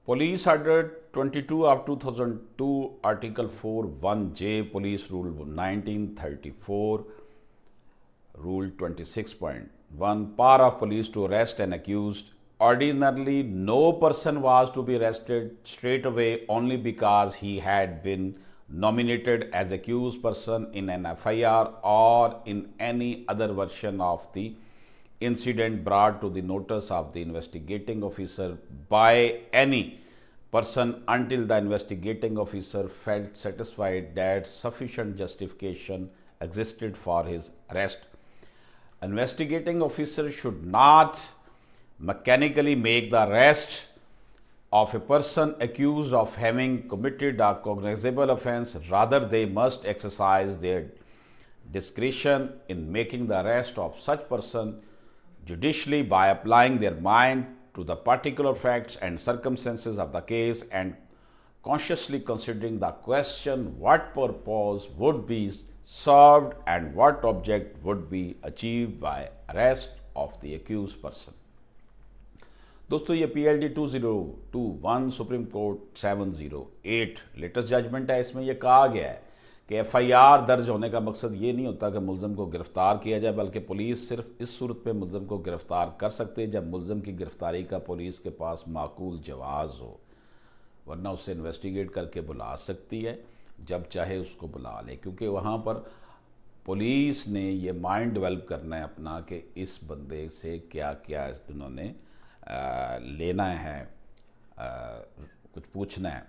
Police Order 22 of 2002, Article 4(1)(j), Police Rule 1934, Rule 26.1, power of police to arrest an accused. Ordinarily, no person was to be arrested straight away only because he had been nominated as accused person in an FIR or in any other version of the incident brought to the notice of the investigating officer by any person until the investigating officer felt satisfied that sufficient justification existed for his arrest. Investigating officer should not mechanically make the arrest of a person accused of having committed a cognizable offense. Rather, they must exercise their discretion in making the arrest of such person judicially by applying their mind to the particular facts and circumstances of the case and consciously considering the question what purpose would be served and what object would be achieved by arrest of the accused person. दोस्तों ये PLD 2021 supreme court 708 latest judgement है। इसमें ये कहा गया है कि FIR दर्ज होने का मकसद ये नहीं होता कि मुलज़म को गिरफ़्तार किया जाए, बल्कि पुलिस सिर्फ इस सूरत में मुलज़म को गिरफ़्तार कर सकती है जब मुलज़म की गिरफ़्तारी का पुलिस के पास माकूल जवाज़ हो, वरना उससे इन्वेस्टिगेट करके बुला सकती है, जब चाहे उसको बुला ले। क्योंकि वहाँ पर पुलिस ने ये माइंड डेवलप करना है अपना कि इस बंदे से क्या क्या उन्होंने लेना है, कुछ पूछना है।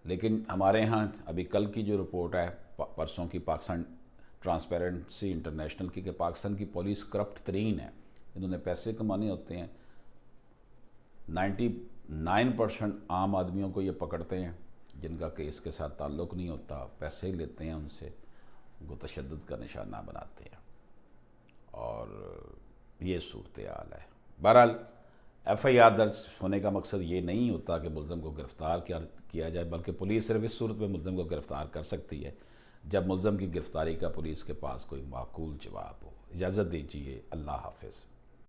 लेकिन हमारे यहाँ अभी कल की जो रिपोर्ट है परसों की पाकिस्तान ट्रांसपेरेंसी इंटरनेशनल की कि पाकिस्तान की पुलिस करप्ट तरीन है, इन्होंने पैसे कमाने होते हैं। 99% आम आदमियों को ये पकड़ते हैं जिनका केस के साथ ताल्लुक़ नहीं होता, पैसे लेते हैं उनसे, उनको तशद्दुद का निशाना बनाते हैं और ये सूरत हाल है। बहरहाल FIR दर्ज होने का मकसद ये नहीं होता कि मुलज़म को गिरफ़्तार किया जाए, बल्कि पुलिस सिर्फ इस सूरत में मुलज़म को गिरफ़्तार कर सकती है जब मुलज़म की गिरफ़्तारी का पुलिस के पास कोई माकूल जवाब हो। इजाज़त दीजिए, अल्लाह हाफ़िज़।